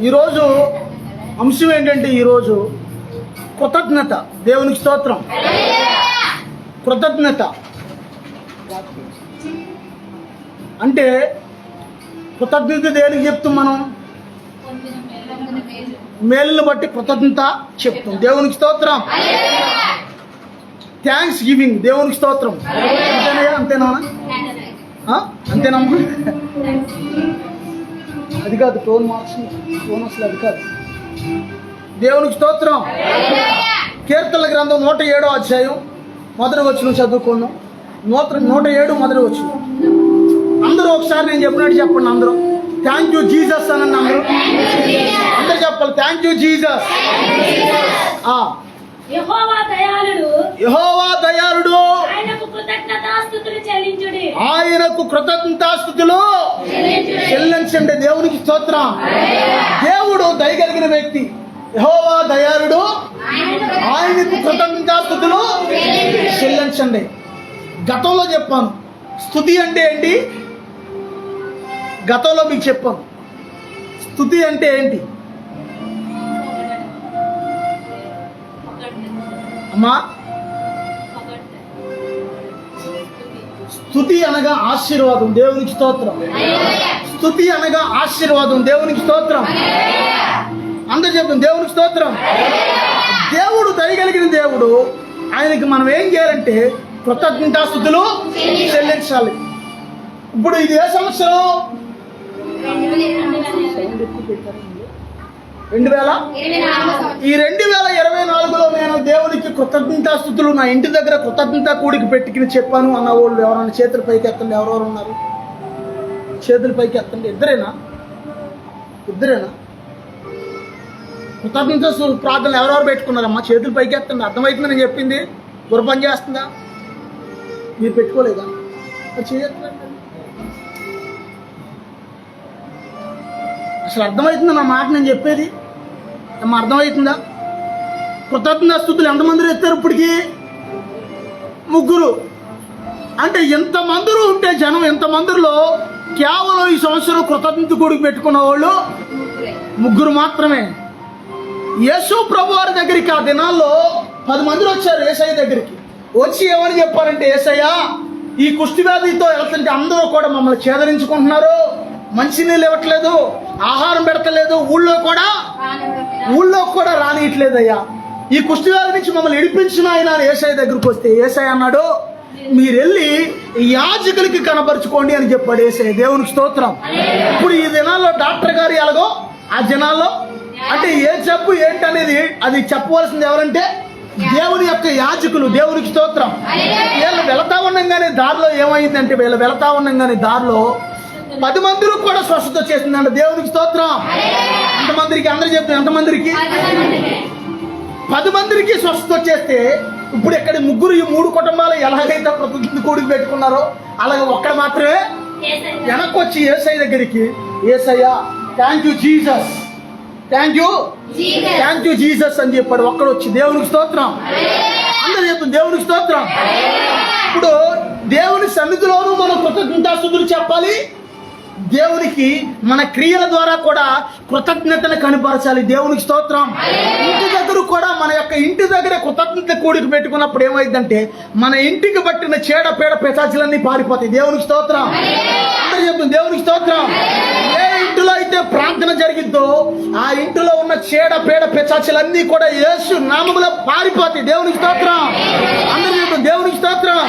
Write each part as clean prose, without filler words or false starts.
ఈరోజు అంశం ఏంటంటే ఈరోజు కృతజ్ఞత. దేవునికి స్తోత్రం. కృతజ్ఞత అంటే కృతజ్ఞత దేనికి చెప్తాం మనం? మేలును బట్టి కృతజ్ఞత చెప్తాం. దేవునికి స్తోత్రం. Thanks giving. దేవునికి స్తోత్రం. అంతేనయ్యా? అంతేనా? అంతేనమ్మా? అది కాదు, టోన్ అసలు అది కాదు. దేవునికి స్తోత్రం. కీర్తనల గ్రంథం 107వ అధ్యాయం మొదటి వచనం చదువుకున్నాం. 107 మొదటి వచనం. అందరూ ఒకసారి నేను చెప్పినట్టు చెప్పండి. అందరూ థ్యాంక్ యూ జీసస్ అనండి. అందరూ చెప్పాలి థ్యాంక్ యూ జీసస్. యెహోవా దయాళుడు, ఆయనకు కృతజ్ఞతాస్తుతులు చెల్లించండి. దేవునికి స్తోత్రం. దేవుడు దయగలిగిన వ్యక్తి. యెహోవా దయాళుడు, ఆయనకు కృతజ్ఞతాస్తుతులు చెల్లించండి. గతంలో చెప్పాను స్తుతి అంటే ఏంటి, గతంలో మీకు చెప్పాను. స్తుతి అంటే ఏంటి అమ్మా? స్తుతి అనగా ఆశీర్వాదం. దేవునికి స్తోత్రం. స్తుతి అనగా ఆశీర్వాదం. దేవునికి స్తోత్రం. అందరూ చెప్తాం దేవునికి స్తోత్రం. దేవుడు దయగలిగిన దేవుడు. ఆయనకి మనం ఏం చేయాలంటే కృతజ్ఞతాస్తుతులు చెల్లించాలి. ఇప్పుడు ఇది ఏ సంవత్సరం? 2024. ఈ 2024లో నేను దేవునికి కృతజ్ఞతాస్తుతులు నా ఇంటి దగ్గర కృతజ్ఞత కూడికి పెట్టుకుని చెప్పాను అన్న వాళ్ళు ఎవరైనా చేతుల పైకి ఎత్తండి. ఎవరెవరు ఉన్నారు? చేతుల పైకి ఎత్తండి. ఇద్దరేనా? కృతజ్ఞత ప్రార్థనలు ఎవరెవరు పెట్టుకున్నారమ్మా? చేతుల పైకి ఎత్తండి. అర్థమవుతుంది నేను చెప్పింది? గుర పని చేస్తుందా? మీరు పెట్టుకోలేదా? చేయట్లేదు. అసలు అర్థమవుతుందా నా మాట నేను చెప్పేది? ఏమో అర్థమవుతుందా? కృతజ్ఞతాస్తుతులు ఎంతమంది ఎత్తారు ఇప్పటికి? 3. అంటే ఎంతమంది ఉంటే జనం ఎంతమందిలో కేవలం ఈ సంవత్సరం కృతజ్ఞత కూడికి పెట్టుకున్న వాళ్ళు 3 మాత్రమే. యేసు ప్రభు వారి దగ్గరికి ఆ దినాల్లో 10 మంది వచ్చారు యేసయ్య దగ్గరికి. వచ్చి ఏమని చెప్పారంటే, యేసయ్య ఈ కుష్టి వ్యాధితో వెళ్తుంటే అందరూ కూడా మమ్మల్ని చేదరించుకుంటున్నారు, మంచినీళ్ళు ఇవ్వట్లేదు, ఆహారం పెడతలేదు, ఊళ్ళో కూడా రానియట్లేదయ్యా, ఈ కుష్టి వ్యాధి నుంచి మమ్మల్ని ఇడిపించిన ఆయన యేసయ్య దగ్గరికి వస్తే యేసయ్య అన్నాడు, మీరు వెళ్ళి యాజకులకి కనపరుచుకోండి అని చెప్పాడు యేసయ్య. దేవునికి స్తోత్రం. ఇప్పుడు ఈ దినాల్లో డాక్టర్ గారు ఎలాగో ఆ జనాల్లో అంటే ఏ జబ్బు ఏంటనేది అది చెప్పవలసింది ఎవరంటే దేవుని యొక్క యాజకులు. దేవునికి స్తోత్రం. వీళ్ళు వెళతా ఉండగానే దారిలో ఏమైందంటే, వీళ్ళు వెళతా ఉండగానే దారిలో 10 మందికి కూడా స్వస్థత చేసిందంట. దేవునికి స్తోత్రం. ఎంతమందికి? అందరూ చెప్తారు ఎంతమందికి? 10 మందికి స్వస్థత చేస్తే ఇప్పుడు ఇక్కడ 3 ఈ 3 కుటుంబాలు ఎలాగైతే కృతజ్ఞత కూడికి పెట్టుకున్నారో అలాగే ఒక్కడ మాత్రమే వెనక్కి వచ్చి యేసయ్య దగ్గరికి, Yesayya thank you Jesus, thank you Jesus అని చెప్పాడు. ఒక్కడ వచ్చి దేవునికి స్తోత్రం. అందరూ చెప్తాం దేవునికి స్తోత్రం. ఇప్పుడు దేవుని సన్నిధిలోనూ మనం కృతజ్ఞతాస్తుతులు చెప్పాలి. దేవునికి మన క్రియల ద్వారా కూడా కృతజ్ఞతను కనపరచాలి. దేవునికి స్తోత్రం. ఇంటి దగ్గర కూడా మన యొక్క ఇంటి దగ్గర కృతజ్ఞత కూడికి పెట్టుకున్నప్పుడు ఏమైందంటే మన ఇంటికి పట్టిన చీడ పీడ పిశాచులన్నీ పారిపోతాయి. దేవునికి స్తోత్రం. అందరూ చెప్తాం దేవునికి స్తోత్రం. ఏ ఇంటిలో అయితే ప్రార్థన జరిగిద్దో ఆ ఇంటిలో ఉన్న చీడ పీడ పిశాచులన్నీ కూడా యేసు నామములో పారిపోతాయి. దేవునికి స్తోత్రం. అందరూ చెప్తాం దేవునికి స్తోత్రం.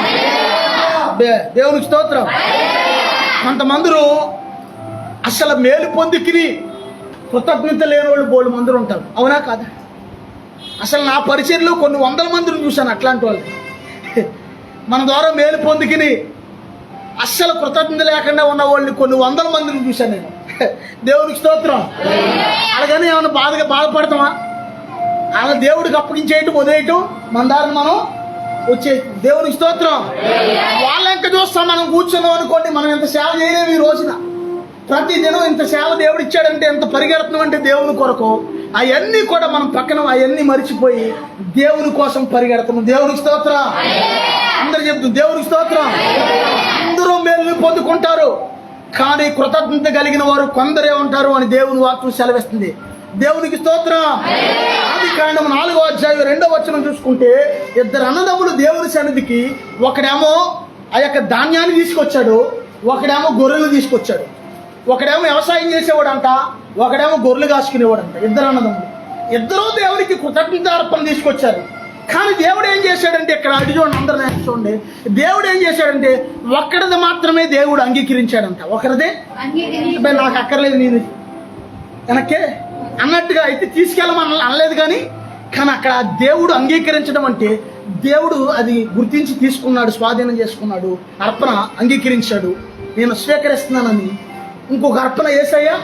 దేవునికి స్తోత్రం. కొంతమంది అసలు మేలు పొందికిని కృతజ్ఞత లేని వాళ్ళు బోళ్ళు మందులు ఉంటారు. అవునా కాదా? అసలు నా పరిచయంలో కొన్ని 100 మందిని చూశాను అట్లాంటి వాళ్ళు. మన ద్వారా మేలు పొందికిని అస్సలు కృతజ్ఞత లేకుండా ఉన్న వాళ్ళని కొన్ని 100 మందిని చూశాను నేను. దేవునికి స్తోత్రం. అలాగని ఏమైనా బాధపడతామా? అలా దేవుడికి అప్పగించేయటం వదిలేయటం మన దారిని మనం వచ్చే. దేవునికి స్తోత్రం. వాళ్ళ ఇంకా చూస్తాం మనం కూర్చున్నాం అనుకోండి, మనం ఎంత సేవ చేయలేము. ఈ రోజున ప్రతిదినం ఇంత సేవ దేవుడు ఇచ్చాడంటే ఎంత పరిగెడుతున్నాం అంటే దేవుని కొరకు. అవన్నీ కూడా మనం పక్కన అవన్నీ మర్చిపోయి దేవుని కోసం పరిగెడుతున్నాం. దేవునికి స్తోత్రం. అందరు చెప్తాం దేవునికి స్తోత్రం. అందరూ మేలు పొందుకుంటారు కానీ కృతజ్ఞత కలిగిన వారు కొందరే ఉంటారు అని దేవుని వాక్యం సెలవిస్తుంది. దేవునికి స్తోత్రం. ఆదికాండం 4వ అధ్యాయం 2వ వచనం చూసుకుంటే, ఇద్దరు అన్నదమ్ములు దేవుని సన్నిధికి, ఒకడేమో ఆ యొక్క ధాన్యాన్ని తీసుకొచ్చాడు, ఒకడేమో గొర్రెలు తీసుకొచ్చాడు. ఒకడేమో వ్యవసాయం చేసేవాడంట, ఒకడేమో గొర్రెలు కాసుకునేవాడంట. ఇద్దరు అన్నదమ్ములు, ఇద్దరూ దేవునికి కృతజ్ఞతార్పణ తీసుకొచ్చారు. కానీ దేవుడు ఏం చేశాడంటే, ఇక్కడ అటు చూడండి, అందరూ చూడండి, దేవుడు ఏం చేశాడంటే ఒక్కడిది మాత్రమే దేవుడు అంగీకరించాడంట. ఒకరిదే అబ్బాయి నాకు అక్కర్లేదు, నేను వెనక్కే అన్నట్టుగా అయితే తీసుకెళ్ళమని అనలేదు. కానీ అక్కడ దేవుడు అంగీకరించడం అంటే దేవుడు అది గుర్తించి తీసుకున్నాడు, స్వాధీనం చేసుకున్నాడు, అర్పణ అంగీకరించాడు, నేను స్వీకరిస్తున్నానని. ఇంకొక అర్పణ యేసయ్యా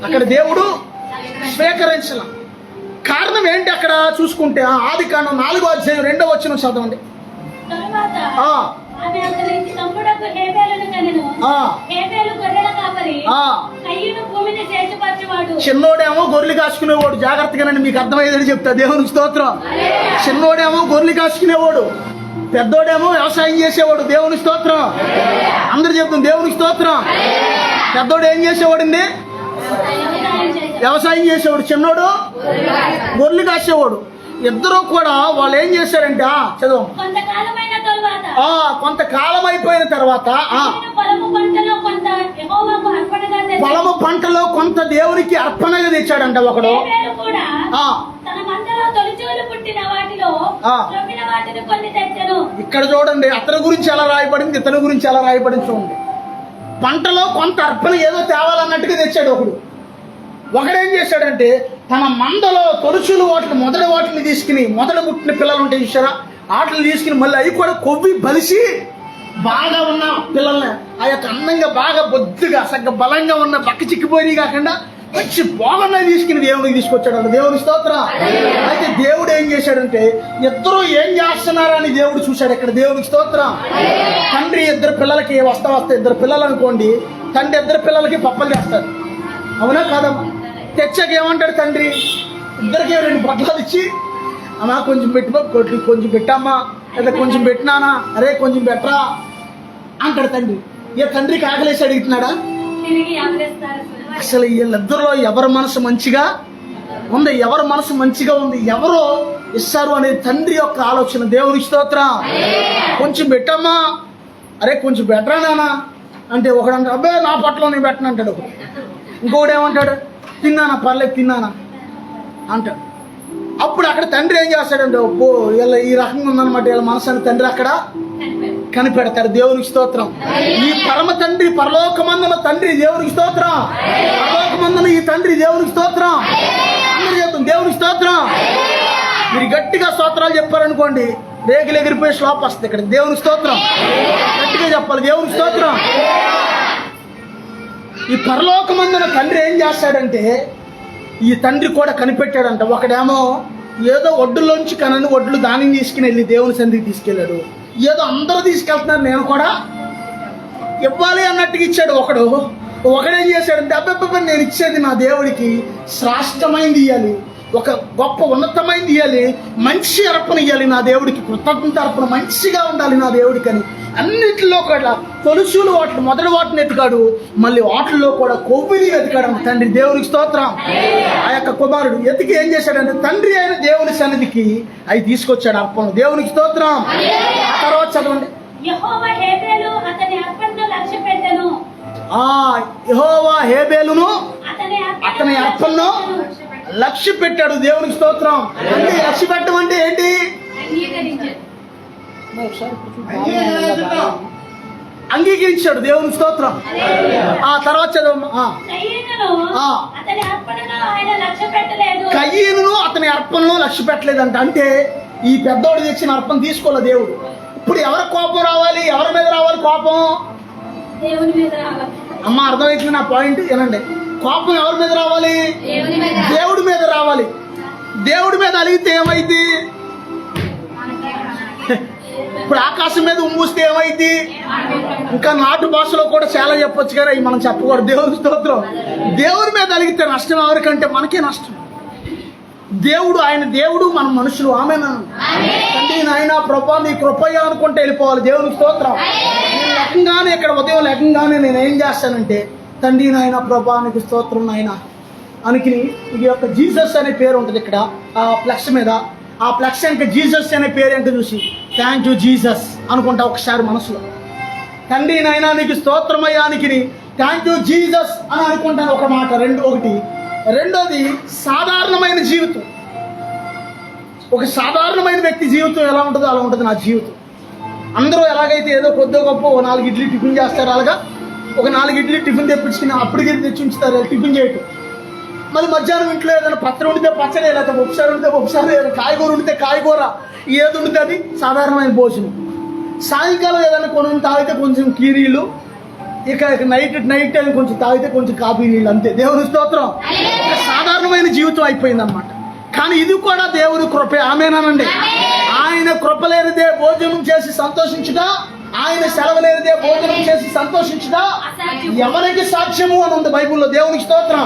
అక్కడ దేవుడు స్వీకరించడం. కారణం ఏంటి అక్కడ చూసుకుంటే, ఆదికాండం 4వ అధ్యాయం 2వ వచనం చదవండి. చిన్నోడేమో గొర్రెలు కాసుకునేవాడు, జాగ్రత్తగానండి మీకు అర్థమయ్యేదని చెప్తా, దేవునికి స్తోత్రం. చిన్నోడేమో గొర్రెలు కాసుకునేవాడు, పెద్దోడేమో వ్యవసాయం చేసేవాడు, దేవునికి స్తోత్రం. అందరు చెప్తాం దేవునికి స్తోత్రం. పెద్దోడు ఏం చేసేవాడండి? వ్యవసాయం చేసేవాడు, చిన్నోడు గొర్రెలు కాసేవాడు. ఇద్దరు కూడా వాళ్ళు ఏం చేశారంటే, చదువు, కొంతకాలం అయిపోయిన తర్వాత పొలము పంటలో కొంత దేవునికి అర్పణగా తెచ్చాడంట ఒకడు. ఇక్కడ చూడండి, అతని గురించి ఎలా రాయబడింది, ఇతని గురించి ఎలా రాయబడింది చూడండి. పంటలో కొంత అర్పణ ఏదో తేవాలన్నట్టుగా తెచ్చాడు ఒకడు. ఒకడేం చేశాడంటే తన మందలో తొలుచులు వాటిని తీసుకుని, మొదట పుట్టిన పిల్లలు ఉంటాయి చూసారా, వాటిని తీసుకుని మళ్ళీ అవి కూడా కొవ్వి బలిసి బాగా ఉన్న పిల్లల్ని, ఆ యొక్క అందంగా బాగా బొద్దుగా సగ్గ బలంగా ఉన్న బక్క చిక్కిపోయి కాకుండా మంచి బాగున్నాయి తీసుకుని దేవునికి తీసుకొచ్చాడు. దేవుని స్తోత్రం. అయితే దేవుడు ఏం చేశాడంటే ఇద్దరు ఏం చేస్తున్నారని దేవుడు చూశాడు ఇక్కడ. దేవునికి స్తోత్రం. తండ్రి ఇద్దరు పిల్లలకి వస్తా ఇద్దరు పిల్లలు అనుకోండి, తండ్రి ఇద్దరు పిల్లలకి పప్పలు చేస్తారు, అవునా కాదమ్మా? తెచ్చాక ఏమంటాడు తండ్రి? ఇద్దరికి 2 పొట్లాలు ఇచ్చి, అమ్మా కొంచెం పెట్టి, కొంచెం పెట్టమ్మా, లేదా కొంచెం పెట్టినానా, అరే కొంచెం పెట్టరా అంటాడు తండ్రి. ఏ తండ్రికి ఆకలేసి అడుగుతున్నాడా? అసలు వీళ్ళిద్దరిలో ఎవరి మనసు మంచిగా ఉంది, ఎవరి మనసు మంచిగా ఉంది, ఎవరో ఇస్తారు అనేది తండ్రి యొక్క ఆలోచన. దేవునికి స్తోత్రం. కొంచెం పెట్టమ్మా, అరే కొంచెం పెట్టరా నానా అంటే ఒకడంటాడు, అబ్బే నా పట్ల నేను పెట్టను అంటాడు. ఇంకొకడు ఏమంటాడు, తిన్నానా, పర్లేదు తిన్నానా అంటాడు. అప్పుడు అక్కడ తండ్రి ఏం చేస్తాడంటే, ఓ వీళ్ళ ఈ రకంగా ఉందన్నమాట వీళ్ళ మనసుని తండ్రి అక్కడ కనిపెడతాడు. దేవునికి స్తోత్రం. ఈ పరమ తండ్రి, పరలోకమందున తండ్రి దేవునికి స్తోత్రం. పరలోకమందున ఈ తండ్రి దేవునికి స్తోత్రం. అందరూ చెప్తాం దేవునికి స్తోత్రం. మీరు గట్టిగా స్తోత్రాలు చెప్పారనుకోండి, రేగులు ఎగిరిపోయి శ్లోప్ వస్తుంది ఇక్కడ. దేవునికి స్తోత్రం. గట్టిగా చెప్పాలి దేవునికి స్తోత్రం. ఈ పరలోకమందున తండ్రి ఏం చేస్తాడంటే ఈ తండ్రి కూడా కనిపెట్టాడంట. ఒకడేమో ఏదో ఒడ్డులోంచి కనని ఒడ్లు దానిని తీసుకుని వెళ్ళి దేవుని సన్నిధికి తీసుకెళ్ళాడు. ఏదో అందరూ తీసుకెళ్తున్నారు, నేను కూడా ఇవ్వాలి అన్నట్టుగా ఇచ్చాడు ఒకడు. ఒకడేం చేశాడంటే, అబ్బాయి నేను ఇచ్చేది నా దేవుడికి శ్రేష్టమైంది ఇవ్వాలి, ఒక గొప్ప ఉన్నతమైంది ఇవ్వాలి, మంచి అర్పణ ఇవ్వాలి నా దేవుడికి, కృతజ్ఞత అర్పణ మంచిగా ఉండాలి నా దేవుడికి అని అన్నింటిలో కూడా తొలుసులు మొదటి వాటిని ఎత్తుకాడు, మళ్ళీ వాటిల్లో కూడా కొవ్విని ఎత్తుకాడు తండ్రి. దేవునికి స్తోత్రం. ఆ యొక్క కుమారుడు ఎతికి ఏం చేశాడంటే తండ్రి అయిన దేవుని సన్నిధికి అవి తీసుకొచ్చాడు అర్పణ. దేవునికి స్తోత్రం. ఆ తర్వాత చదవండి. యెహోవా హేబేలును అతని అర్పణను లక్ష్య పెట్టాడు. దేవునికి స్తోత్రం. అంటే లక్ష్య పెట్టడం అంటే ఏంటి? అంగీకరించాడు. దేవునికి స్తోత్రం. ఆ తర్వాత చదవమ్మా. కయ్యను అతని అర్పణలో లక్ష్య పెట్టలేదంట. అంటే ఈ పెద్దోడు తెచ్చిన అర్పణ తీసుకోలే దేవుడు. ఇప్పుడు ఎవరి కోపం రావాలి? ఎవరి మీద రావాలి కోపం? అమ్మ అర్థమవుతుంది నా పాయింట్ వినండి. కోపం ఎవరి మీద రావాలి? దేవుడి మీద రావాలి. దేవుడి మీద అలిగితే ఏమైంది? ఇప్పుడు ఆకాశం మీద ఉమ్మూస్తే ఏమైంది? ఇంకా నాటు భాషలో కూడా చాలా చెప్పొచ్చు కదా, మనం చెప్పకూడదు. దేవుని స్తోత్రం. దేవుడి మీద అలిగితే నష్టం ఎవరికంటే మనకే నష్టం. దేవుడు ఆయన దేవుడు, మనం మనుషులు. ఆమేనా? తండ్రి నాయన ప్రభా నీ కృపయ్య అనుకుంటే వెళ్ళిపోవాలి. దేవునికి స్తోత్రం. నేను లేకంగానే ఇక్కడ ఉదయం లేకంగానే నేను ఏం చేస్తానంటే తండ్రి నాయన ప్రభా నీకు స్తోత్రం నాయన అనికి ఇది యొక్క జీసస్ అనే పేరు ఉంటుంది ఇక్కడ ఆ ఫ్లెక్స్ మీద. ఆ ఫ్లెక్స్ ఇంకా జీసస్ అనే పేరు ఎంత చూసి థ్యాంక్ యూ జీసస్ అనుకుంటా ఒకసారి మనసులో. తండ్రి నాయన నీకు స్తోత్రమయ్యానికి థ్యాంక్ యూ జీసస్ అని అనుకుంటాను ఒక మాట. రెండోది సాధారణమైన జీవితం. ఒక సాధారణమైన వ్యక్తి జీవితం ఎలా ఉంటుందో అలా ఉంటుంది నా జీవితం. అందరూ ఎలాగైతే ఏదో కొద్దిగా గొప్ప 4 ఇడ్లీ టిఫిన్ చేస్తారు, అలాగా ఒక 4 ఇడ్లీ టిఫిన్ తెప్పించుకుని అప్పటికి తెచ్చి ఉంచుతారు టిఫిన్ చేయటం. మళ్ళీ మధ్యాహ్నం ఇంట్లో ఏదైనా పచ్చడి ఉండితే పచ్చడి, లేకపోతే ఒకసారి ఉండితే ఒకసారి, ఏదైనా కాయగూర ఉండితే కాయగూర, ఏది ఉండితే అది సాధారణమైన భోజనం. సాయంకాలం ఏదైనా కొన్ని తాగితే కొంచెం కీరీలు, ఇక నైట్ టైం కొంచెం తాగితే కొంచెం కాఫీ నీళ్ళు, అంతే. దేవుని స్తోత్రం. ఒక సాధారణమైన జీవితం అయిపోయింది అన్నమాట. కానీ ఇది కూడా దేవుని కృపే. ఆమేనండి. ఆయన కృప లేనిదే భోజనం చేసి సంతోషించుట, ఆయన సెలవు లేనిదే భోజనం చేసి సంతోషించుట ఎవరికి సాధ్యము అని ఉంది బైబిల్లో. దేవునికి స్తోత్రం.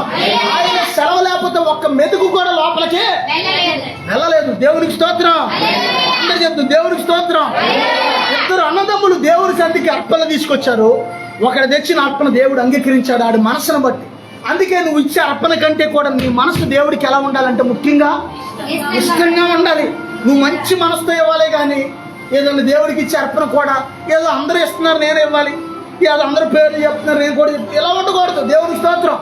ఆయన సెలవు లేకపోతే ఒక్క మెతుకు కూడా లోపలికి వెళ్ళలేదు. దేవునికి స్తోత్రం. అందరూ చెప్తుంది దేవునికి స్తోత్రం. 2 అన్నదమ్ములు దేవుని సంధికి అర్పణ తీసుకొచ్చారు. ఒకడు తెచ్చిన అర్పణ దేవుడు అంగీకరించాడు ఆడి మనసును బట్టి. అందుకే నువ్వు ఇచ్చే అర్పణ కంటే కూడా నీ మనసు దేవుడికి ఎలా ఉండాలంటే ముఖ్యంగా ఇష్టంగా ఉండాలి. నువ్వు మంచి మనసుతో ఇవ్వాలి. కానీ ఏదైనా దేవుడికి ఇచ్చే అర్పణ కూడా ఏదో అందరూ ఇస్తున్నారు నేను ఇవ్వాలి, ఏదో అందరూ పేర్లు చెప్తున్నారు నేను కూడా ఇలా ఉండకూడదు. దేవునికి స్తోత్రం.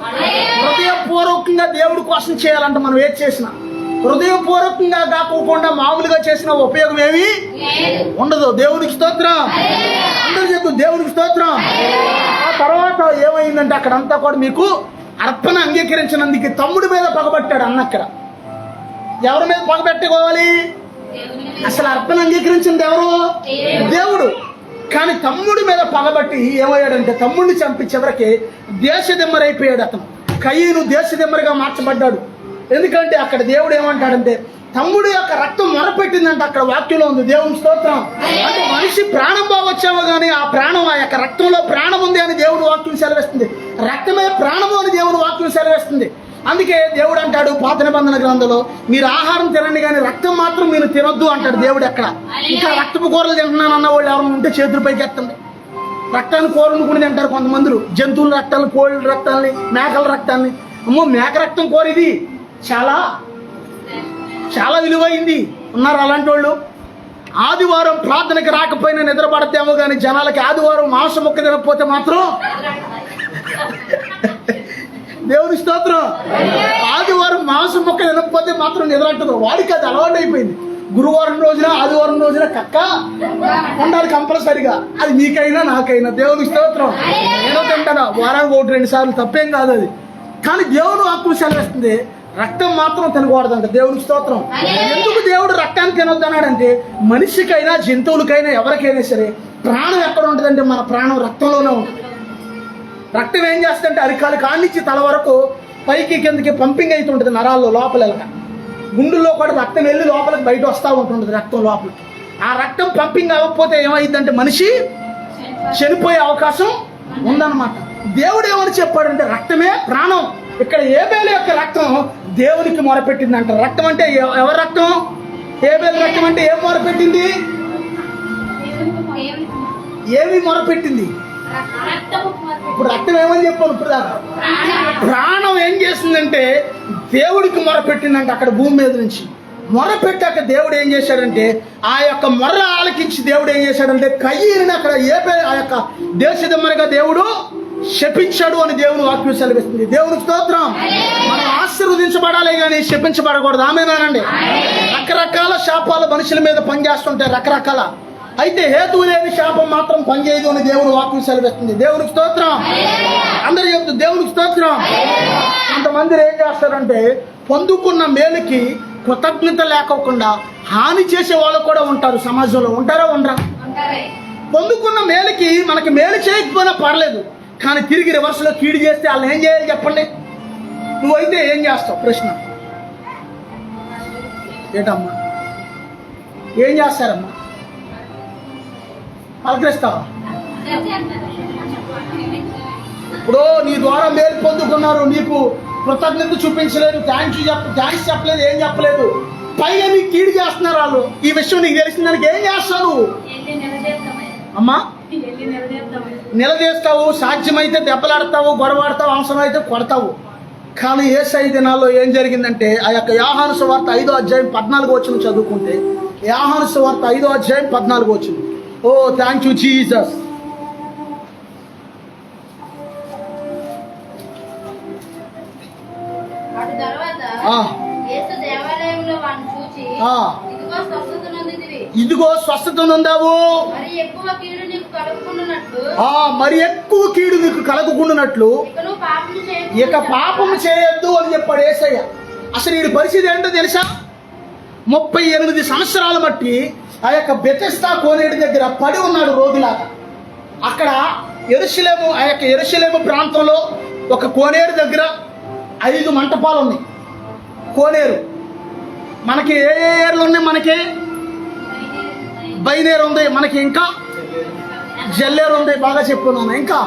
హృదయపూర్వకంగా దేవుడి కోసం చేయాలంటే మనం ఏది చేసినా హృదయపూర్వకంగా కాకుండా మామూలుగా చేసిన ఉపయోగం ఏమీ ఉండదు. దేవునికి స్తోత్రం. అందరూ చెప్పు దేవునికి స్తోత్రం. ఆ తర్వాత ఏమైందంటే అక్కడంతా కూడా మీకు అర్పణ అంగీకరించినందుకు తమ్ముడి మీద పగబట్టాడు అన్న. అక్కడ ఎవరి మీద పగబెట్టుకోవాలి? అసలు అర్పణ అంగీకరించింది ఎవరు? దేవుడు. కానీ తమ్ముడి మీద పగబట్టి ఏమయ్యాడంటే తమ్ముడిని చంపి చివరికి దేశదిమ్మరైపోయాడు అతను. కయీను దేశదిమ్మరిగా మార్చబడ్డాడు. ఎందుకంటే అక్కడ దేవుడు ఏమంటాడంటే తమ్ముడు యొక్క రక్తం మొరపెట్టిందంటే అక్కడ వాక్యంలో ఉంది. దేవుని స్తోత్రం. అంటే మనిషి ప్రాణం బాగొచ్చావో కానీ ఆ ప్రాణం ఆ యొక్క రక్తంలో ప్రాణం ఉంది అని దేవుడు వాక్యం సెలవిస్తుంది. రక్తమే ప్రాణము అని దేవుడు వాక్యం సెలవిస్తుంది. అందుకే దేవుడు అంటాడు పాత నిబంధన గ్రంథంలో మీరు ఆహారం తినండి కానీ రక్తం మాత్రం మీరు తినొద్దు అంటాడు దేవుడు. ఎక్కడ ఇంకా రక్తపు కూరలు తింటున్నాను అన్న వాళ్ళు ఎవరైనా ఉంటే చేతులు పైకి ఎత్తండి. రక్తాన్ని కూరలు కూడా తింటారు కొంతమంది. జంతువుల రక్తాన్ని, కోళ్ళ రక్తాన్ని, మేకల రక్తాన్ని. అమ్మో మేక రక్తం కూర ఇది చాలా చాలా విలువైంది. ఉన్నారు అలాంటి వాళ్ళు. ఆదివారం ప్రార్థనకి రాకపోయినా నిద్రపడతేమో కానీ జనాలకి ఆదివారం మాంసం ముక్క తినకపోతే మాత్రం దేవుని స్తోత్రం. ఆదివారం మాంసం ముక్క తినకపోతే మాత్రం నిద్రంటదు. వాడికి అది అలవాటు అయిపోయింది. గురువారం రోజున ఆదివారం రోజున కక్క ఉండాలి కంపల్సరిగా. అది మీకైనా నాకైనా. దేవుని స్తోత్రం. నేను తింటాను వారానికి 1-2 సార్లు, తప్పేం కాదు అది. కానీ దేవుడు ఆత్మ సెలవిస్తుంది రక్తం మాత్రం తినకూడదంట. దేవునికి స్తోత్రం. ఎందుకు దేవుడు రక్తాన్ని తినొద్దు అన్నాడంటే మనిషికైనా జంతువులకైనా ఎవరికైనా సరే ప్రాణం ఎక్కడ ఉంటుందంటే మన ప్రాణం రక్తంలోనే ఉంటుంది. రక్తం ఏం చేస్తుందంటే అరికాలు కానిచ్చి తల వరకు పైకి కిందకి పంపింగ్ అవుతుంటుంది నరాల్లో లోపల. గుండెల్లో కూడా రక్తం వెళ్ళి లోపలికి బయట వస్తూ ఉంటుంటుంది రక్తం లోపలికి. ఆ రక్తం పంపింగ్ అవ్వకపోతే ఏమైందంటే మనిషి చనిపోయే అవకాశం ఉందన్నమాట. దేవుడు ఏమని చెప్పాడంటే రక్తమే ప్రాణం. ఇక్కడ ఏబేలు యొక్క రక్తం దేవునికి మొరపెట్టిందంట. రక్తం అంటే ఎవరి రక్తం? ఏబేలు రక్తం అంటే ఏం మొరపెట్టింది? ఏమి మొరపెట్టింది? ఇప్పుడు రక్తం ఏమని చెప్పాను ఇప్పుడు దాకా? ప్రాణం ఏం చేసిందంటే దేవుడికి మొరపెట్టిందంట. అక్కడ భూమి మీద నుంచి మొరపెట్టాక దేవుడు ఏం చేశాడంటే ఆ యొక్క మొర్ర ఆలకించి దేవుడు ఏం చేశాడంటే కయ్యని అక్కడ ఆ యొక్క దేశదమ్మరిగా దేవుడు శపించాడు అని దేవుని వాక్యం సెలవిస్తుంది. దేవునికి స్తోత్రం. మనం ఆశీర్వదించబడాలి కానీ శపించబడకూడదు. ఆమేనండి. రకరకాల శాపాలు మనుషుల మీద పనిచేస్తుంటాయి రకరకాల. అయితే హేతువు లేని శాపం మాత్రం పనిచేయదు అని దేవుని వాక్యం సెలవిస్తుంది. దేవునికి స్తోత్రం. అందరూ చెప్తుంది దేవునికి స్తోత్రం. కొంతమంది ఏం చేస్తారంటే పొందుకున్న మేలుకి కృతజ్ఞత లేకోకుండా హాని చేసే వాళ్ళు కూడా ఉంటారు సమాజంలో. ఉంటారా? ఉండరా? పొందుకున్న మేలుకి మనకి మేలు చేయకపోయినా పర్లేదు, కానీ తిరిగి రివర్స్లో కీడు చేస్తే వాళ్ళు ఏం చేయాలి చెప్పండి? నువ్వైతే ఏం చేస్తావు? ప్రశ్న ఏంటమ్మా? ఏం చేస్తారమ్మా? పలకరిస్తావా? ఇప్పుడు నీ ద్వారా మేలు పొందుకున్నారు, నీకు కృతజ్ఞత చూపించలేదు, థ్యాంక్స్ చెప్పలేదు, ఏం చెప్పలేదు, పైగా నీకు కీడు చేస్తున్నారు వాళ్ళు. ఈ విషయం నీకు తెలిసిన దానికి ఏం చేస్తావు నువ్వు? అమ్మా నిలదీస్తావు, సాధ్యమైతే దెబ్బలాడతావు, గొడవాడతావు, అవసరమైతే కొడతావు. కానీ యేసయ్య దినాల్లో ఏం జరిగిందంటే ఆ యొక్క యోహాను సువార్త 5వ అధ్యాయం 14 వచనం చదువుకుంటే, యోహాను సువార్త 5వ అధ్యాయం 14 వచనం. ఓ థ్యాంక్ యూ జీసస్. అటు తర్వాత ఆ, యేసు దేవాలయంలో వాడిని చూచి, ఆ. ఇదిగో స్వస్థత నొందితివి. ఇదిగో స్వస్థత నొందావు, మరి ఎక్కువ కీడు నీకు కలుగుకున్నట్లు మరి ఎక్కువ కీడు నీకు కలగకుండానట్లు ఇకను పాపము చేయకు. ఇక పాపం చేయొద్దు అని చెప్పాడు యేసయ్య. అసలు ఈ పరిస్థితి ఏంటో తెలుసా? 38 సంవత్సరాల మట్టి ఆ యొక్క బెతెస్దా కోనేటి దగ్గర పడి ఉన్నాడు రోగిలాగా. అక్కడ యెరూషలేము, ఆ యొక్క యెరూషలేము ప్రాంతంలో ఒక కోనేరు దగ్గర 5 మంటపాలు ఉన్నాయి. కోనేరు మనకి ఏ ఏర్లు ఉన్నాయి? మనకి బయనేరు ఉంది, మనకి ఇంకా జల్లేరు ఉంది. బాగా చెప్పున్నాను. ఇంకా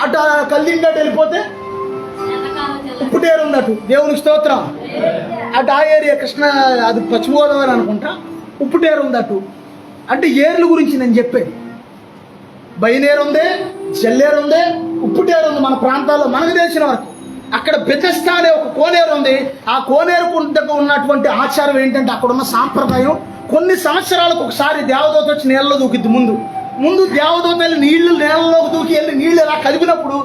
అటు కల్లింగట్ వెళ్ళిపోతే ఉప్పుటేరు ఉంది. అటు దేవునికి స్తోత్రం. అటు ఆ ఏరియా కృష్ణ, అది పశ్చిమ గోదావరి అనుకుంటా. ఉప్పుటేరు ఉంది అటు. అంటే ఏర్ల గురించి నేను చెప్పేది. బయనేరు ఉంది, జల్లేరు ఉంది, ఉప్పుటేరు ఉంది. మన ప్రాంతాల్లో మనకు తెలిసిన వరకు అక్కడ బెతెస్దా అనే ఒక కోనేరు ఉంది. ఆ కోనేరు దగ్గర ఉన్నటువంటి ఆచారం ఏంటంటే, అక్కడ ఉన్న సాంప్రదాయం, కొన్ని సంవత్సరాలకు ఒకసారి దేవదూత వచ్చి నీళ్ళలో దూకిద్ది. ముందు దేవదూత వెళ్ళి నీళ్ళలోకి దూకి వెళ్ళి నీళ్ళు ఎలా కలిపినప్పుడు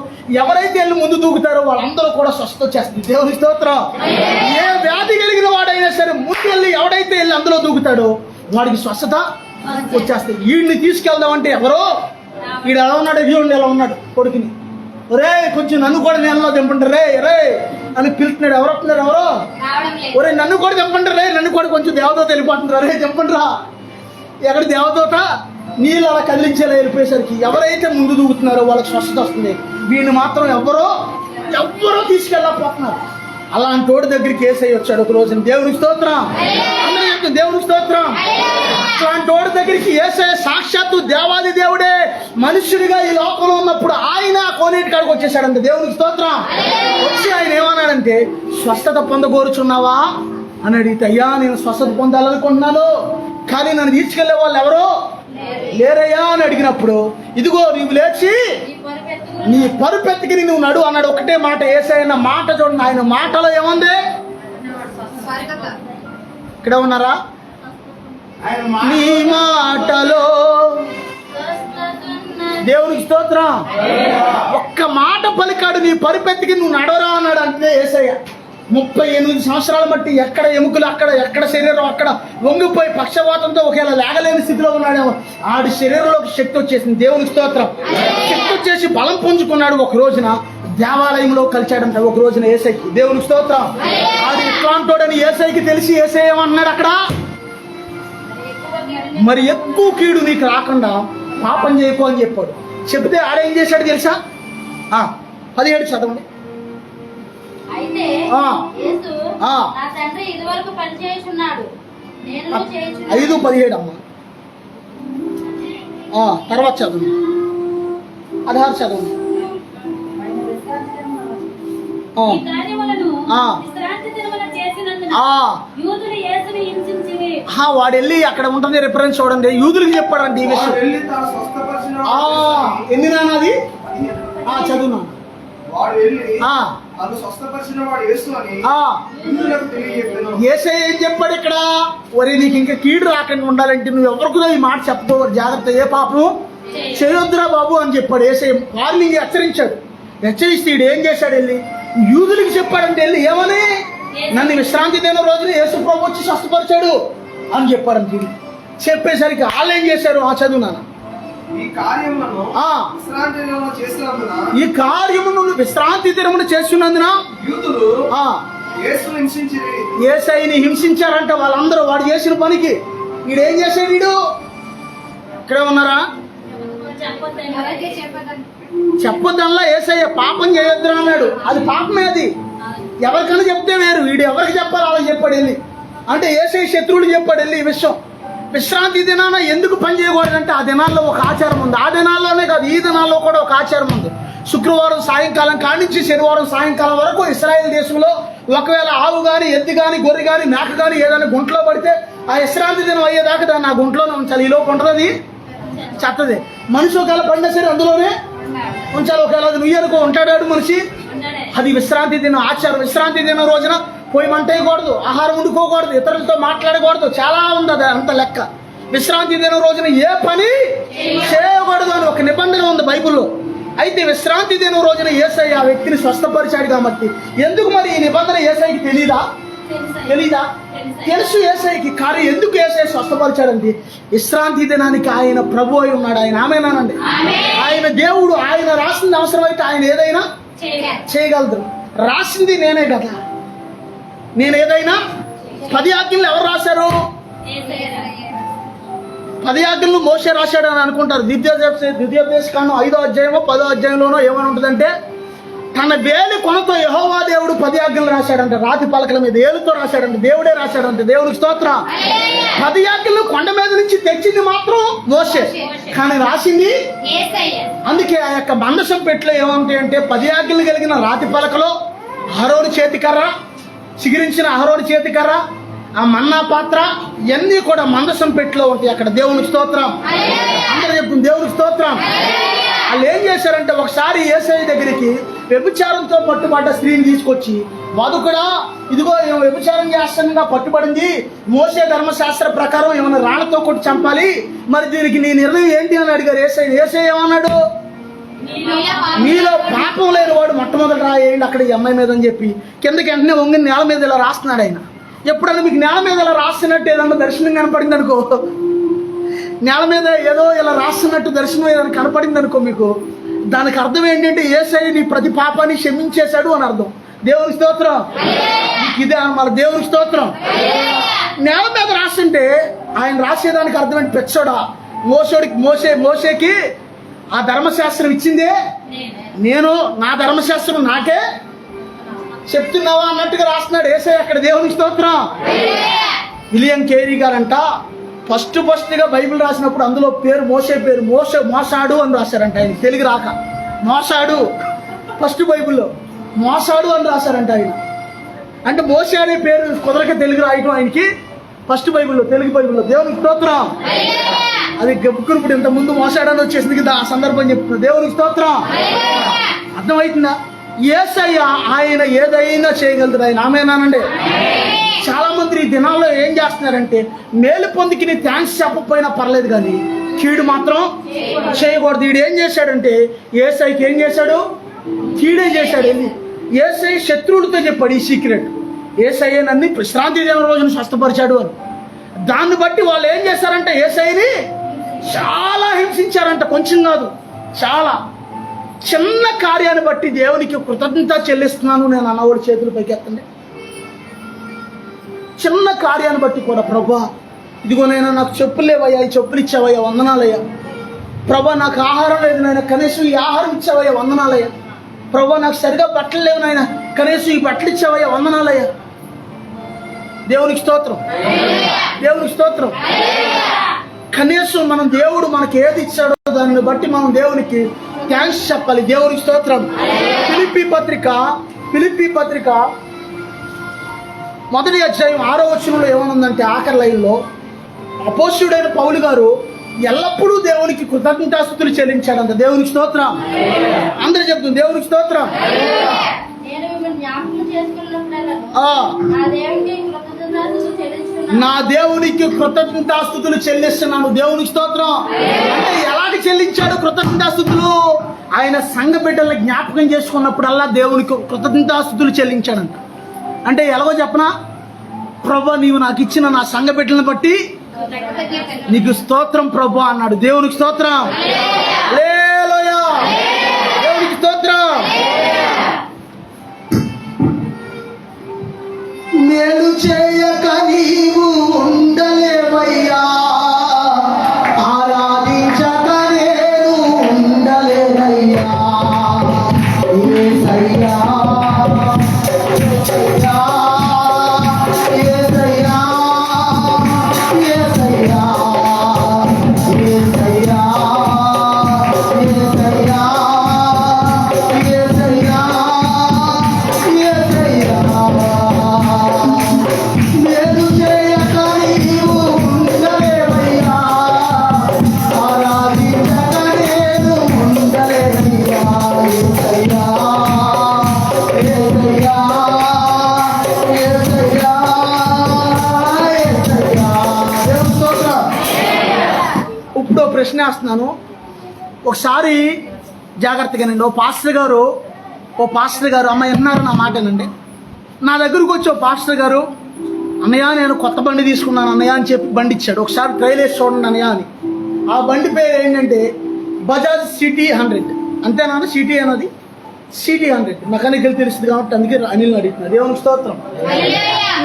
ఎవరైతే వెళ్ళి ముందు దూకుతారో వాళ్ళందరూ కూడా స్వస్థత వచ్చేస్తుంది. దేవుని స్తోత్రం. ఏ వ్యాధి కలిగిన వాడైనా సరే ముందు వెళ్ళి ఎవడైతే వెళ్ళి అందులో దూకుతాడో వాడికి స్వస్థత వచ్చేస్తుంది. వీడిని తీసుకెళ్దామంటే ఎవరో, వీడు ఎలా ఉన్నాడు, వీడు ఎలా ఉన్నాడు, కొడుకుని ఒరే కొంచెం నన్ను కూడా నీళ్ళలో దింపండి రే రే అని పిలుస్తున్నాడు. ఎవరు వస్తున్నారు? ఎవరో ఒరే నన్ను కూడా దింపండి రే, నన్ను కూడా కొంచెం దేవదూత వెళ్ళిపోతున్నారు రే దింపండి రా. ఎక్కడ దేవదూత నీళ్ళు అలా కదిలించేలా వెళ్ళిపోయేసరికి ఎవరైతే ముందు దూకుతున్నారో వాళ్ళకి స్వస్థత వస్తుంది. వీడిని మాత్రం ఎవ్వరో తీసుకెళ్ళకపోతున్నారు. అలాంటి తోడు దగ్గరికి యేసయ్య వచ్చాడు ఒక రోజున. దేవునికి స్తోత్రం. అందరూ చెప్తారు దేవునికి స్తోత్రం. అలాంటి తోడు దగ్గరికి యేసయ్య సాక్షాత్తు దేవాది దేవుడే మనుష్యుడిగా ఈ లోకంలో ఉన్నప్పుడు ఆయన కోనేటి కాడికి వచ్చేసాడంటే దేవునికి స్తోత్రం. వచ్చి ఆయన ఏమన్నాడంటే, స్వస్థత పొందగోరుచున్నావా అని అడిగితే, అయ్యా నేను స్వస్థత పొందాలనుకుంటున్నాను, కానీ నన్ను తీసుకెళ్లే వాళ్ళు ఎవరో లేరయ్యా అని అడిగినప్పుడు, ఇదిగో నీవు లేచి నీ పరుపెత్తికి నువ్వు నడు అన్నాడు. ఒకటే మాట. యేసయ్య మాట చూడండి. ఆయన మాటలో ఏముంది? ఇక్కడ ఉన్నారా? నీ మాటలో దేవునికి స్తోత్రం. ఒక్క మాట పలికాడు, నీ పరుపెత్తికి నువ్వు నడవరా అన్నాడు. అంటే యేసయ్య 38 సంవత్సరాల బట్టి ఎక్కడ ఎముకలు అక్కడ, ఎక్కడ శరీరం అక్కడ వంగిపోయి పక్షవాతంతో ఒకేలా లేగలేని స్థితిలో ఉన్నాడేమో. ఆడి శరీరంలోకి శక్తి వచ్చేసింది. దేవునికి స్తోత్రం. శక్తి వచ్చేసి బలం పుంజుకున్నాడు. ఒక రోజున దేవాలయంలో కలిచాడంట. ఒక రోజున యేసయ్యకి. దేవునికి స్తోత్రం. ఆడు ఇట్లాంటోడని యేసయ్యకి తెలిసి యేసయ్య ఏమన్నాడు అక్కడ, మరి ఎక్కువ కీడు నీకు రాకుండా పాపం చేయకు అని చెప్పాడు. చెప్తే ఆడేం చేశాడు తెలుసా? 17 చదవండి. అయితే ఆ. యేసు, ఆ. నా తండ్రి ఇదివరకు పనిచేయుచున్నాడు, నేను 5:17 అమ్మ. తర్వాత చదవండి. 16 చదవండి. ఈ కార్యములను ఆ. విశ్రాంతి దినమున చేసినందున ఆ. యూదులు యేసుని హింసించిరి. వాడు వెళ్ళి అక్కడ ఉంటుంది రిఫరెన్స్ చూడండి. యూదులకు చెప్పాడండి ఈ విషయం. ఎన్ని నాన్నది చదువునా? వాడు వెళ్ళి ఆ. అది స్వస్థపరిచిన వాడు యేసు అని ఆ. యూదులకు తెలియజెప్పెను. యేసయ్య ఏం చెప్పాడు ఇక్కడ? ఒరే నీకు ఇంకా కీడు రాకుండా ఉండాలంటే నువ్వు ఎవరికి ఈ మాట చెప్పుకో, జాగ్రత్త, ఏ పాపం చేయొద్దురా బాబు అని చెప్పాడు. యేసయ్య వార్నింగ్ హెచ్చరించాడు. హెచ్చరిస్తే ఏం చేశాడు? వెళ్ళి యూదులకు చెప్పాడంటే వెళ్ళి ఏమని, నన్ను విశ్రాంతి దిన రోజున యేసు ప్రభు వచ్చి స్వస్థపరిచాడు అని చెప్పాడు. చెప్పేసరికి వాళ్ళు ఏం చేశారు? చదువునాను. ఈ కార్యములను ఆ. విశ్రాంతి దినమున చేసినందున ఈ కార్యమును విశ్రాంతి దినమున చేస్తున్నందున యూదులు ఆ యేసును హింసించిరి. యేసయ్యని హింసించారంట వాళ్ళందరూ. వాడు చేసిన పనికి వీడేం చేశాడు? వీడు ఇక్కడే ఉన్నారా? చెప్పొద్దల్లా యేసయ్య పాపం చేయొద్దురా అన్నాడు. అది పాపమే. అది ఎవరికైనా చెప్తే వేరు. వీడు ఎవరికి చెప్పాలి వాళ్ళకి చెప్పాడు వెళ్ళి. అంటే యేసయ్య శత్రువులు చెప్పాడు వెళ్ళి ఈ విషయం. విశ్రాంతి దినాన ఎందుకు పని చేయకూడదంటే ఆ దినాల్లో ఒక ఆచారం ఉంది. ఆ దినాల్లోనే కాదు, ఈ దినాల్లో కూడా ఒక ఆచారం ఉంది. శుక్రవారం సాయంకాలం కానించి శనివారం సాయంకాలం వరకు ఇశ్రాయేల్ దేశంలో ఒకవేళ ఆవు కానీ, ఎద్దు కానీ, గొర్రె కానీ, మేక కానీ ఏదైనా గుంట్లో పడితే ఆ విశ్రాంతి దినం అయ్యేదాకా దాన్ని ఆ గుంట్లోనే ఉంచాలి. ఈలోపు ఉంటుంది చెత్తది. మనిషి ఒకవేళ పడినా సరే అందులోనే ఉంచాలి. ఒకవేళ అది నుయ్యనుకో ఉంటాడాడు మనిషి. అది విశ్రాంతి దినం ఆచారం. విశ్రాంతి దినం రోజున పోయి మంట వేయకూడదు, ఆహారం వండుకోకూడదు, ఇతరులతో మాట్లాడకూడదు, చాలా ఉంది అది అంత లెక్క. విశ్రాంతి దినం రోజున ఏ పని చేయకూడదు అని ఒక నిబంధన ఉంది బైబిల్లో. అయితే విశ్రాంతి దినం రోజున యేసయ్య ఆ వ్యక్తిని స్వస్థపరిచాడు కాబట్టి ఎందుకు మరి ఈ నిబంధన యేసయ్యకి తెలీదా? తెలుసు యేసయ్యకి. కార్యం ఎందుకు యేసయ్య స్వస్థపరిచాడండి? విశ్రాంతి దినానికి ఆయన ప్రభు అయి ఉన్నాడు. ఆయన ఆమేనానండి. ఆయన దేవుడు. ఆయన రాసింది అవసరమైతే ఆయన ఏదైనా చేయగలదు. రాసింది నేనే కదా. నేను ఏదైనా 10 ఆజ్ఞలు ఎవరు రాశారు? 10 ఆజ్ఞలు మోషే రాశాడు అని అనుకుంటారు. ద్వితీయోపదేశ కాండం 5వ అధ్యాయమో 10వ అధ్యాయంలోనో ఏమని ఉంటుందంటే, తన వేలి కొనతో యెహోవా దేవుడు 10 ఆజ్ఞలు రాశాడంటే, రాతి పలకల మీద ఏలుతో రాశాడంటే, దేవుడే రాశాడంటే. దేవునికి స్తోత్రం. 10 ఆజ్ఞలు కొండ మీద నుంచి తెచ్చింది మాత్రం మోషే, కానీ రాసింది అందుకే ఆ యొక్క మందసం పెట్లో ఏమంటాయంటే 10 ఆజ్ఞలు కలిగిన రాతి పలకలో అహరోను చేతికర్ర, చిగిరించిన అహరోను చేతికర్ర, ఆ మన్నా పాత్ర ఇవన్నీ కూడా మందసం పెట్లో ఉంటాయి. అక్కడ దేవునికి స్తోత్రం. అందరూ చెప్తుంది దేవునికి స్తోత్రం. వాళ్ళు ఏం చేశారంటే ఒకసారి యేసయ్య దగ్గరికి వ్యభిచారంతో పట్టుబడ్డ స్త్రీని తీసుకొచ్చి, వధుకుడా ఇదిగో ఏమో వ్యభిచారం చేస్తానుగా పట్టుబడింది, మోసే ధర్మశాస్త్ర ప్రకారం ఏమైనా రాళ్లతో కొట్టి చంపాలి, మరి దీనికి నీ నిర్ణయం ఏంటి అని అడిగారు యేసయ్య. యేసయ్య ఏమన్నాడు? మీలో పాపం లేని వాడు మొట్టమొదటి రాయేయండి అక్కడ ఈ అమ్మాయి మీద అని చెప్పి కిందకి వెంటనే వంగి నేల మీద ఇలా రాస్తున్నాడు ఆయన. ఎప్పుడన్నా మీకు నేల మీద ఇలా రాస్తున్నట్టు ఏదన్నా దర్శనం కనపడింది అనుకో, నేల మీద ఏదో ఇలా రాస్తున్నట్టు దర్శనం ఏదైనా కనపడింది అనుకో మీకు, దానికి అర్థం ఏంటంటే యేసయ్య నీ ప్రతి పాపాన్ని క్షమించేశాడు అని అర్థం. దేవునికి స్తోత్రం. ఇదే మన దేవునికి స్తోత్రం. నేల మీద రాస్తుంటే ఆయన రాసేదానికి అర్థం ఏంటి? పెచ్చోడా, మోసేకి ఆ ధర్మశాస్త్రం ఇచ్చిందే నేను, నా ధర్మశాస్త్రం నాకే చెప్తున్నావా అన్నట్టుగా రాస్తున్నాడు యేసయ్య అక్కడ. దేవునికి స్తోత్రం. విలియం కేరీ గారంట ఫస్ట్గా బైబిల్ రాసినప్పుడు అందులో మోసే పేరు మోసాడు అని రాశారంట. ఆయన తెలుగు రాక మోసాడు, ఫస్ట్ బైబిల్లో మోసాడు అని రాశారంట ఆయన. అంటే మోసే అనే పేరు కుదరక తెలుగు రాయటం ఆయనకి ఫస్ట్ బైబిల్లో, తెలుగు బైబిల్లో. దేవునికి స్తోత్రం. అది గబ్బుకుని ఇప్పుడు ఇంత ముందు మోసాడని వచ్చేసింది కదా, ఆ సందర్భం చెప్తున్నా. దేవునికి స్తోత్రం. అర్థమవుతుందా? యేసయ్య ఆయన ఏదైనా చేయగలుగుతాడు. ఆయన ఆమేనానండి. చాలా మంది ఈ దినాల్లో ఏం చేస్తున్నారంటే మేలు పొందికి నీ థ్యాంక్స్ చెప్పకపోయినా పర్లేదు కానీ కీడు మాత్రం చేయకూడదు. వీడు ఏం చేశాడంటే యేసయ్యకి ఏం చేశాడు? కీడే చేశాడు. యేసయ్య శత్రువులతో చెప్పాడు ఈ సీక్రెట్. యేసయ్య నన్ను విశ్రాంతి దినం రోజున స్వస్థపరిచాడు అని. దాన్ని బట్టి వాళ్ళు ఏం చేశారంటే యేసయ్యని చాలా హింసించారంట. కొంచెం కాదు, చాలా. చిన్న కార్యాన్ని బట్టి దేవునికి కృతజ్ఞత చెల్లిస్తున్నాను నేను అన్నవాడు చేతులు పైకెత్తండి. చిన్న కార్యాన్ని బట్టి కూడా, ప్రభా ఇదిగో నేను నాకు చెప్పులు లేవయ్యా, ఈ చెప్పులు ఇచ్చావయ్యా, వందనాలయ్యా. ప్రభా నాకు ఆహారం లేదు నాయన, కనీసం ఈ ఆహారం ఇచ్చావయ్యా, వందనాలయ్యా. ప్రభా నాకు సరిగా బట్టలు లేవు నాయన, కనీసం ఈ బట్టలు ఇచ్చావయ్యా, వందనాలయ్యా. దేవునికి స్తోత్రం. దేవునికి స్తోత్రం. కనీసం మనం దేవుడు మనకి ఏది ఇచ్చాడో దాన్ని బట్టి మనం దేవునికి థ్యాంక్స్ చెప్పాలి. దేవునికి స్తోత్రం. ఫిలిప్పీ పత్రిక 1వ అధ్యాయం 6వ వచనంలో ఏమనుందంటే ఆఖరి లైన్లో అపోస్తలుడైన పౌలు గారు ఎల్లప్పుడూ దేవునికి కృతజ్ఞతాస్తుతులు చెల్లించాడంట. దేవునికి స్తోత్రం. అందరూ చెప్తుంది దేవునికి స్తోత్రం. నా దేవునికి కృతజ్ఞతాస్తుతులు చెల్లిస్తున్నాను. దేవునికి స్తోత్రం. అంటే ఎలాంటి చెల్లించాడు కృతజ్ఞతాస్తుతులు? ఆయన సంఘ బిడ్డలను జ్ఞాపకం చేసుకున్నప్పుడల్లా దేవునికి కృతజ్ఞతాస్తుతులు చెల్లించాడంట. అంటే ఎలాగో చెప్పనా? ప్రభా నీవు నాకు ఇచ్చిన నా సంఘ బిడ్డలను బట్టి నీకు స్తోత్రం ప్రభా అన్నాడు. దేవునికి స్తోత్రం. హల్లెలూయా. దేవునికి స్తోత్రం. మేలు చేయక నీవు ఉండలేవయ్యా, ఆరాధించక నేను ఉండలేనయ్యా. యేసయ్యా ఆరాధించక ప్రశ్న వేస్తున్నాను. ఒకసారి జాగ్రత్తగానండి, ఓ పాస్టర్ గారు అమ్మ విన్నారు నా మాటనండి. నా దగ్గరకు వచ్చి ఓ పాస్టర్ గారు, అన్నయ్య నేను కొత్త బండి తీసుకున్నాను అన్నయ్య అని చెప్పి బండి ఇచ్చాడు. ఒకసారి ట్రైల్ వేసి చూడండి అన్నయ్య అని. ఆ బండి పేరు ఏంటంటే బజాజ్ సిటీ 100. అంతేనా? సిటీ అన్నది సిటీ 100 మెకానికల్ తెలుస్తుంది కాబట్టి అందుకే అనిల్ అడుగుతున్నా. దేవునికి స్తోత్రం.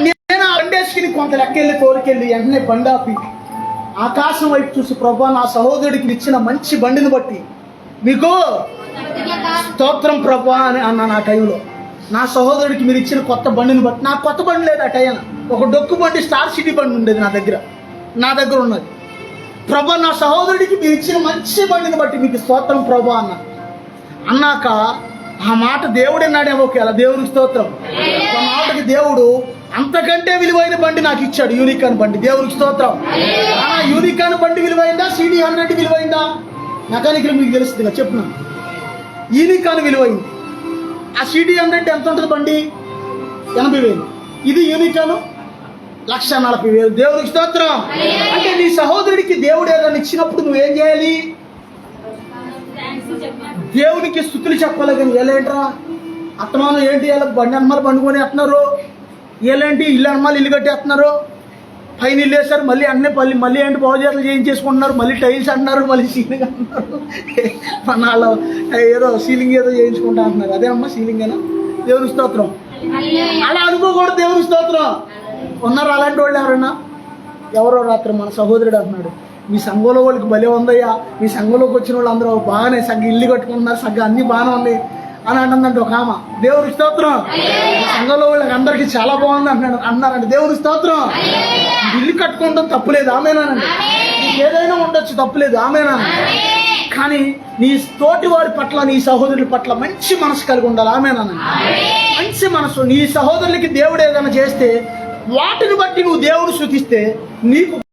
నేను ఆ బండి వేసుకుని కొంత లెక్కెళ్ళి తోలికెళ్ళి వెంటనే బండి ఆపి ఆకాశం వైపు చూసి, ప్రభా నా సహోదరుడికి ఇచ్చిన మంచి బండిని బట్టి మీకు స్తోత్రం ప్రభా అని అన్నాను. ఆ టైంలో నా సహోదరుడికి మీరు ఇచ్చిన కొత్త బండిని బట్టి, నాకు కొత్త బండి లేదు ఆ టైం, ఒక డొక్కు బండి స్టార్ సిటీ బండి ఉండేది నా దగ్గర ఉన్నది. ప్రభా నా సహోదరుడికి మీరు ఇచ్చిన మంచి బండిని బట్టి మీకు స్తోత్రం ప్రభా అన్నాక ఆ మాట దేవుడు అన్నాడేమో, అలా దేవునికి స్తోత్రం. ఆ మాటకి దేవుడు అంతకంటే విలువైన బండి నాకు ఇచ్చాడు, యూనికాన్ బండి. దేవునికి స్తోత్రం. యూనికాన్ బండి విలువైందా, సిటీ 100 విలువైందా? మెకానికల్ మీకు తెలుస్తుంది చెప్తున్నాను. యూనికాన్ విలువైంది. ఆ సిటీ 100 ఎంత ఉంటుంది బండి? 80,000. ఇది యూనికాను 1,40,000. దేవునికి స్తోత్రం. అంటే నీ సహోదరుడికి దేవుడు ఏదైనా ఇచ్చినప్పుడు నువ్వేం చేయాలి? దేవునికి స్తుతులు చెప్పాలి. కానీ ఏలేంట్రా అత్తమానం ఏంటి, బండి అన్నమాలు బండుకొని వేస్తున్నారు, ఏలేంటి ఇల్లు అన్నమాలు ఇల్లు కట్టేస్తున్నారు, పైన ఇల్లు వేస్తారు, మళ్ళీ అన్నీ మళ్ళీ ఏంటి బాగుజాతలు చేయించేసుకుంటున్నారు, మళ్ళీ టైల్స్ అంటున్నారు, మళ్ళీ సీలింగ్ అంటున్నారు. మన వాళ్ళు ఏదో సీలింగ్ ఏదో చేయించుకుంటా అంటున్నారు. అదే అమ్మ సీలింగ్ అయినా. దేవుని స్తోత్రం. అలా అనుకోకూడదు. దేవుని స్తోత్రం. ఉన్నారు అలాంటి వాళ్ళు ఎవరన్నా? ఎవరో రాత్రి మన సహోదరుడు అంటున్నాడు, మీ సంఘంలో వాళ్ళకి భలే ఉందయ్యా, మీ సంఘంలోకి వచ్చిన వాళ్ళు అందరూ బాగానే సగ్గ ఇల్లు కట్టుకుంటున్నారు, సగ్గ అన్నీ బాగానే ఉంది అని అంటుందంటే ఒక ఆమె. దేవుని స్తోత్రం. సంఘంలో వాళ్ళకి అందరికీ చాలా బాగుంది అన్నారంటే దేవుని స్తోత్రం. ఇల్లు కట్టుకోవడం తప్పులేదు, ఆమెనానండి. నీకు ఏదైనా ఉండొచ్చు, తప్పులేదు, ఆమెనానండి. కానీ నీ తోటి వారి పట్ల, నీ సహోదరుల పట్ల మంచి మనసు కలిగి ఉండాలి, ఆమెనానండి. మంచి మనసు. నీ సహోదరులకి దేవుడు ఏదైనా చేస్తే వాటిని బట్టి నువ్వు దేవుడు స్తుతిస్తే నీకు